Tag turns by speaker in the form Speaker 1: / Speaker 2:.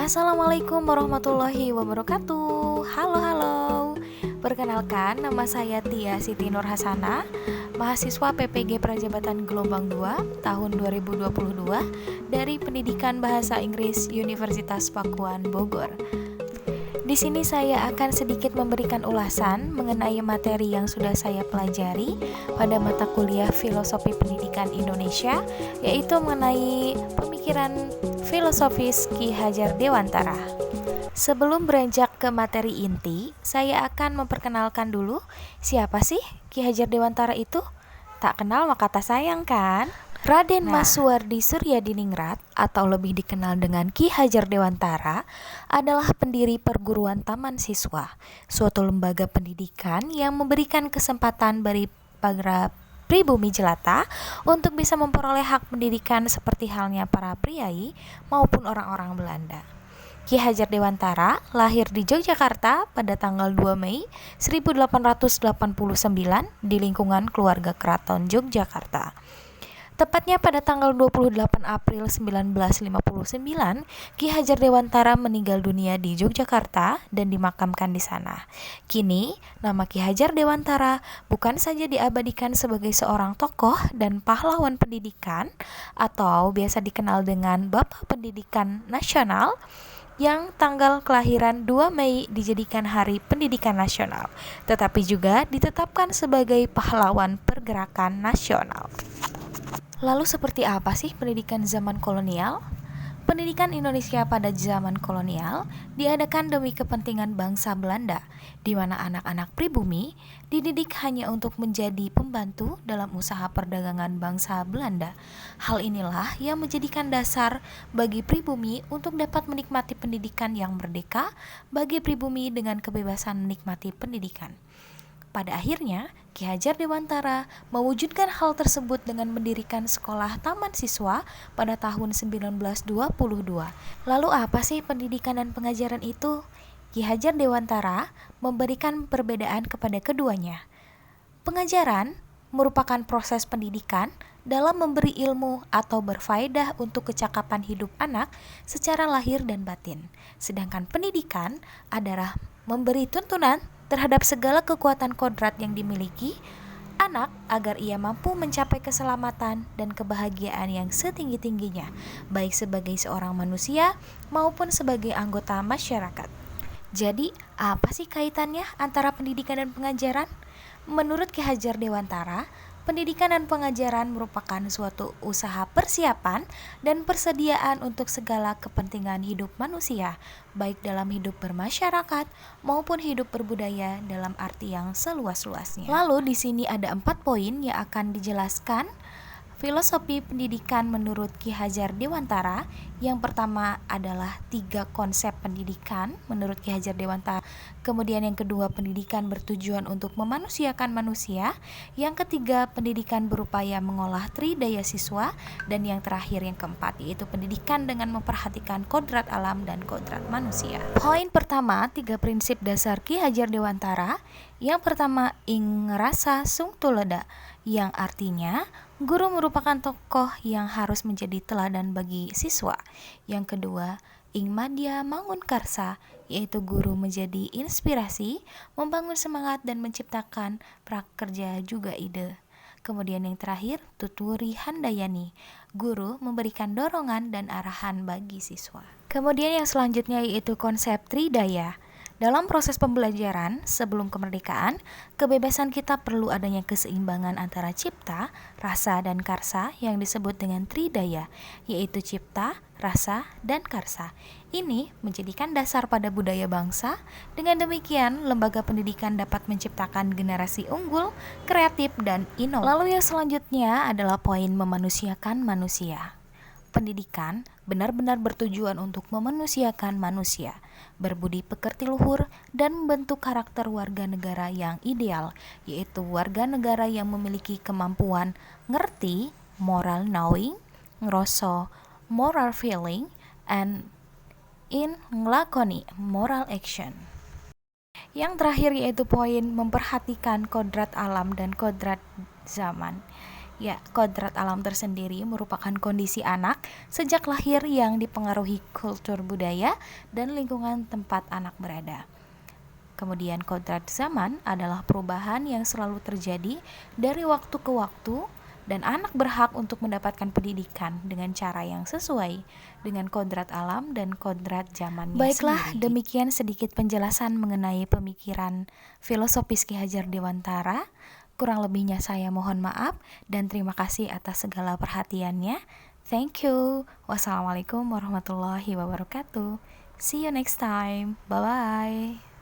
Speaker 1: Assalamualaikum warahmatullahi wabarakatuh. Halo halo. Perkenalkan, nama saya Tia Siti Nur Hasanah, mahasiswa PPG Prajabatan Gelombang 2 tahun 2022 dari Pendidikan Bahasa Inggris Universitas Pakuan Bogor. Di sini saya akan sedikit memberikan ulasan mengenai materi yang sudah saya pelajari pada mata kuliah Filosofi Pendidikan Indonesia, yaitu mengenai pemikiran filosofis Ki Hajar Dewantara. Sebelum beranjak ke materi inti, saya akan memperkenalkan dulu siapa sih Ki Hajar Dewantara itu? Tak kenal maka tak sayang kan? Raden Masuwardi Suryadiningrat atau lebih dikenal dengan Ki Hajar Dewantara adalah pendiri perguruan Taman Siswa, suatu lembaga pendidikan yang memberikan kesempatan bagi para pribumi jelata untuk bisa memperoleh hak pendidikan seperti halnya para priai maupun orang-orang Belanda. Ki Hajar Dewantara lahir di Yogyakarta pada tanggal 2 Mei 1889 di lingkungan keluarga Keraton Yogyakarta. Tepatnya pada tanggal 28 April 1959, Ki Hajar Dewantara meninggal dunia di Yogyakarta dan dimakamkan di sana. Kini, nama Ki Hajar Dewantara bukan saja diabadikan sebagai seorang tokoh dan pahlawan pendidikan atau biasa dikenal dengan Bapak Pendidikan Nasional, yang tanggal kelahiran 2 Mei dijadikan Hari Pendidikan Nasional, tetapi juga ditetapkan sebagai pahlawan pergerakan nasional. Lalu seperti apa sih pendidikan zaman kolonial? Pendidikan Indonesia pada zaman kolonial diadakan demi kepentingan bangsa Belanda, di mana anak-anak pribumi dididik hanya untuk menjadi pembantu dalam usaha perdagangan bangsa Belanda. Hal inilah yang menjadikan dasar bagi pribumi untuk dapat menikmati pendidikan yang merdeka bagi pribumi dengan kebebasan menikmati pendidikan. Pada akhirnya, Ki Hajar Dewantara mewujudkan hal tersebut dengan mendirikan sekolah Taman Siswa pada tahun 1922. Lalu apa sih pendidikan dan pengajaran itu? Ki Hajar Dewantara memberikan perbedaan kepada keduanya. Pengajaran merupakan proses pendidikan dalam memberi ilmu atau berfaedah untuk kecakapan hidup anak secara lahir dan batin. Sedangkan pendidikan adalah memberi tuntunan terhadap segala kekuatan kodrat yang dimiliki anak agar ia mampu mencapai keselamatan dan kebahagiaan yang setinggi-tingginya, baik sebagai seorang manusia maupun sebagai anggota masyarakat. Jadi, apa sih kaitannya antara pendidikan dan pengajaran? Menurut Ki Hajar Dewantara, pendidikan dan pengajaran merupakan suatu usaha persiapan dan persediaan untuk segala kepentingan hidup manusia, baik dalam hidup bermasyarakat maupun hidup berbudaya dalam arti yang seluas-luasnya. Lalu di sini ada 4 poin yang akan dijelaskan filosofi pendidikan menurut Ki Hajar Dewantara. Yang pertama adalah 3 konsep pendidikan menurut Ki Hajar Dewantara. Kemudian yang kedua, pendidikan bertujuan untuk memanusiakan manusia. Yang ketiga, pendidikan berupaya mengolah tridaya siswa. Dan yang terakhir, yang keempat, yaitu pendidikan dengan memperhatikan kodrat alam dan kodrat manusia. Poin pertama, 3 prinsip dasar Ki Hajar Dewantara. Yang pertama, ing rasa sung tuleda, yang artinya guru merupakan tokoh yang harus menjadi teladan bagi siswa. Yang kedua, ing madya mangun karsa, yaitu guru menjadi inspirasi, membangun semangat dan menciptakan prakerja juga ide. Kemudian yang terakhir, tuturi handayani, guru memberikan dorongan dan arahan bagi siswa. Kemudian yang selanjutnya yaitu konsep tridaya. Dalam proses pembelajaran sebelum kemerdekaan, kebebasan kita perlu adanya keseimbangan antara cipta, rasa, dan karsa yang disebut dengan tridaya, yaitu cipta, rasa, dan karsa. Ini menjadikan dasar pada budaya bangsa. Dengan demikian, lembaga pendidikan dapat menciptakan generasi unggul, kreatif, dan inovatif. Lalu yang selanjutnya adalah poin memanusiakan manusia. Pendidikan benar-benar bertujuan untuk memanusiakan manusia, berbudi pekerti luhur, dan membentuk karakter warga negara yang ideal, yaitu warga negara yang memiliki kemampuan ngerti, moral knowing, ngroso, moral feeling, and in nglakoni, moral action. Yang terakhir yaitu poin memperhatikan kodrat alam dan kodrat zaman. Ya, kodrat alam tersendiri merupakan kondisi anak sejak lahir yang dipengaruhi kultur budaya dan lingkungan tempat anak berada. Kemudian kodrat zaman adalah perubahan yang selalu terjadi dari waktu ke waktu dan anak berhak untuk mendapatkan pendidikan dengan cara yang sesuai dengan kodrat alam dan kodrat zamannya Baiklah, sendiri. Demikian sedikit penjelasan mengenai pemikiran filosofis Ki Hajar Dewantara. Kurang lebihnya saya mohon maaf dan terima kasih atas segala perhatiannya. Thank you. Wassalamualaikum warahmatullahi wabarakatuh. See you next time. Bye-bye.